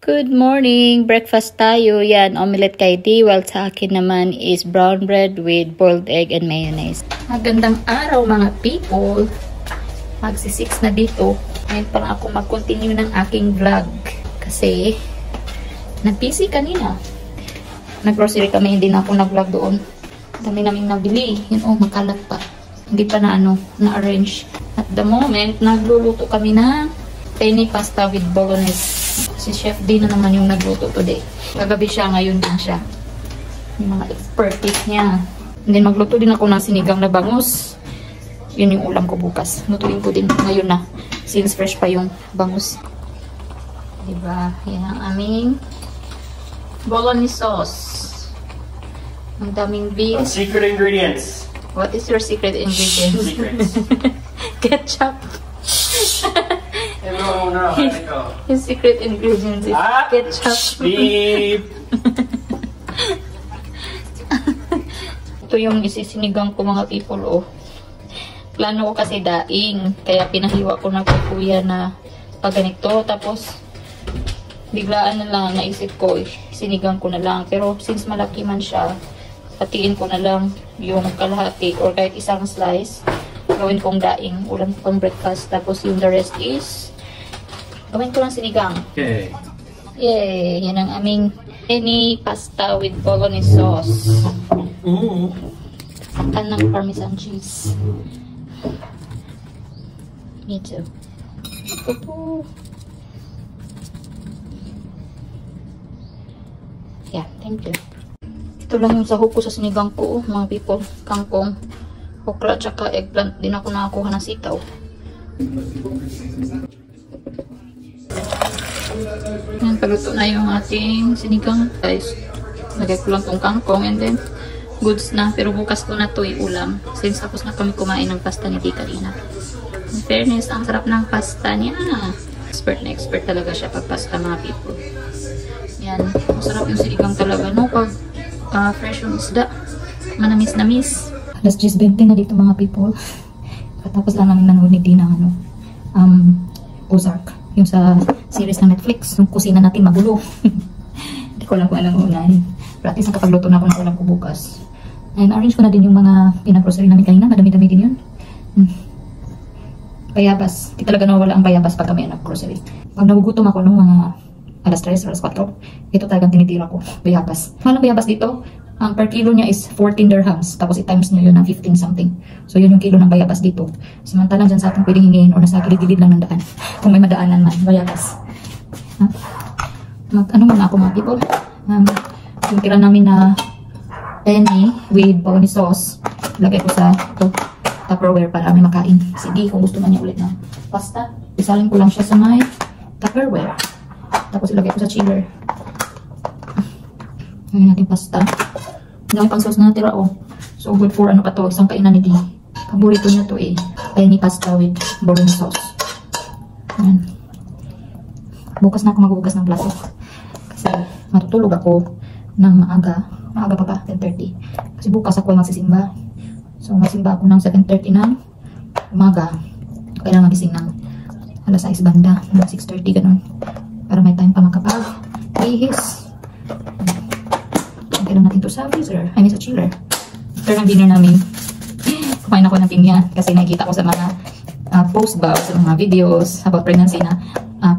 Good morning! Breakfast tayo. Yan, omelette kay D. While sa akin naman is brown bread with boiled egg and mayonnaise. Magandang araw mga people. Magsi-6 na dito. Ngayon pa lang ako mag-continue ng aking vlog. Kasi, nag-busy kanina. Nag-grocery kami, hindi na ako nag-vlog doon. Dami naming nabili. Yun, oh, makalat pa. Hindi pa na-arrange. At the moment, nagluluto kami ng penny pasta with bolognese. Si Chef D na naman yung nagluto today. Kagabi siya, ngayon din siya. Yung mga expertise niya. And then magluto din ako ng sinigang na bangus. Yun yung ulam ko bukas. Lutuin ko din ngayon na. Since fresh pa yung bangus. Diba? Yan ang aming bolognese sauce. Ang daming beans. Secret ingredients. What is your secret ingredient? Secrets. Ketchup. Everyone will know. His secret ingredients is ketchup. Beep. Ito yung isisinigang ko mga people, oh. Plano ko kasi daing. Kaya pinahiwa ko na kuya na pag ganito. Tapos, biglaan na lang naisip ko, sinigang ko na lang. Pero since malaki man siya, patiin ko na lang yung kalahati or kahit isang slice. Gawin kong daing, ulam pang breakfast. Tapos yung the rest is gawin ko lang sinigang. Okay. Yay! Yan ang aming penny pasta with bolognese sauce. Ooh. Akan ng parmesan cheese. Me too. Yeah, thank you. Ito lang yung sahog ko sa sinigang ko, mga people. Kangkong, okra, tsaka eggplant. Din ako nakakuha ng sitaw. Yan, paluto na yung ating sinigang. Guys, lagay ko lang tong kangkong and then goods na. Pero bukas ko na to ulam. Since tapos na kami kumain ng pasta ni Di kanina. In fairness, ang sarap ng pasta niya. Expert na expert talaga siya pag pasta mga people. Yan, masarap yung sinigang talaga. No, pag fresh yung isda. Manamis-namis. Alas 10:20 na dito mga people. Tapos lang namin nanood ni Di ng Ozark. Yung sa series ng Netflix, yung kusina natin magulo. Hindi ko lang kung anong unahin. Pero at least nakapagluto na ako ng ulam ko bukas. And arrange ko na din yung mga pinag-grocery namin kanina. Madami-dami din yun. Bayabas. Di talaga nawala ang bayabas pag kami nag-grocery. Pag nagugutom ako nung mga alas 3, alas 4, ito talagang tinitira ko. Bayabas. Mahal ang bayabas dito. Ang per kilo niya is 14 dirhams. Tapos i-times nyo yun ng 15 something. So yun yung kilo ng bayabas dito. Samantalang dyan sa ating pwedeng hingin o nasa gilid-gilid lang ng daan. Kung may madaanan man, bayabas. Ano muna ako mga people? Yung tira namin na penny with bolognese sauce. Lagay ko sa Tupperware para may makain. Sige, kung gusto man niya ulit ng pasta, isalin ko lang siya sa may Tupperware. Tapos ilagay ko sa chiller. Ngayon natin pasta. Dami pang sauce na natira, oh. So good for ano pa to, isang kainan ni Di. Paborito niya to penny pasta with bolognese sauce. Ayan. Bukas na ako magbubugas ng plato. Kasi matutulog ako ng maaga. Maaga pa ba? 10:30. Kasi bukas ako ay magsisimba. So magsimba ako ng 7:30 ng umaga. Kailangan magising ng alas 6 banda. 6:30 ganun. Para may time pa makapag-ihis. Kailan natin to sa freezer. I mean sa chiller. After ng dinner namin, kumain ako ng pinya. Kasi nakikita ko sa mga post ba, sa mga videos about pregnancy na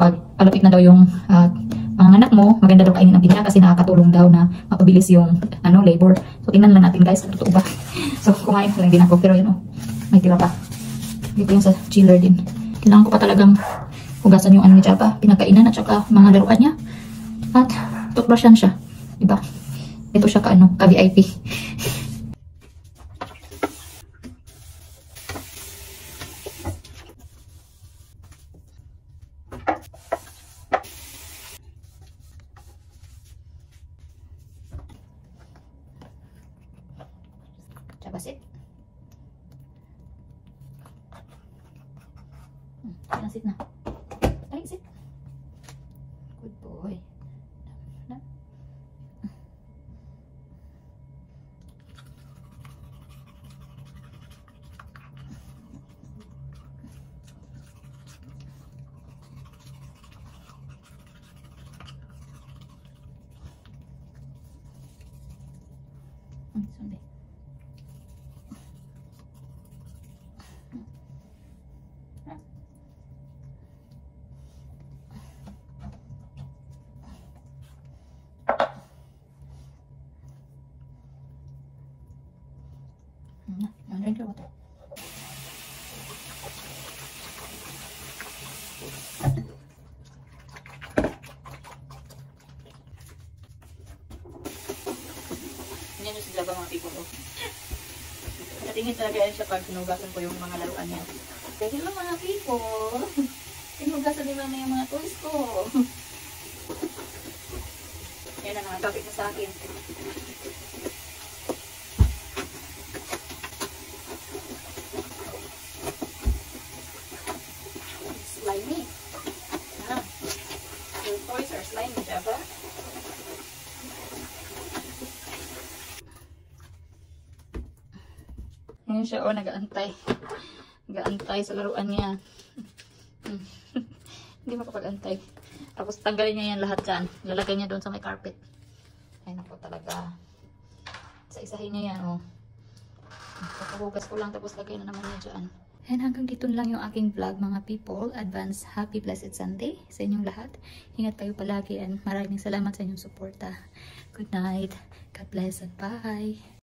pag palapit na daw yung mga anak mo, maganda daw kainin ng pinya kasi nakakatulong daw na mapabilis yung labor. So tingnan lang natin guys, kung totoo ba. So kumain lang din ako. Pero yun, may tira pa. Dito yung sa chiller din. Kailangan ko pa talagang hugasan yung ni Java, pinakainan at saka mga laruan niya. At toothbrushan siya. Diba? Ito siya ka-VIP. Basit. Nasit na. Ay, sit. Good boy. Sunday. Drink your water. Yan yung sila ba mga people ko. Natingin talaga yan siya pag sinugasan ko yung mga laruan niya. Kaya hello mga people! Sinugasan nila na yung mga toys ko. Yan ang mga topic na sa akin. Slimy. Your toys are slimy, diba? Ngayon siya, nag-aantay. Nag-aantay sa laruan niya. Hindi makapag-antay. Tapos tanggalin niya yan lahat dyan. Lalagay niya doon sa may carpet. Ay, naku talaga. Isa-isahin niya yan, oh. Pagkahugas ko lang, tapos lagay na naman niya dyan. And hanggang dito lang yung aking vlog, mga people. Advance happy blessed Sunday sa inyong lahat. Ingat kayo palagi and maraming salamat sa inyong suporta. Good night. God bless and bye.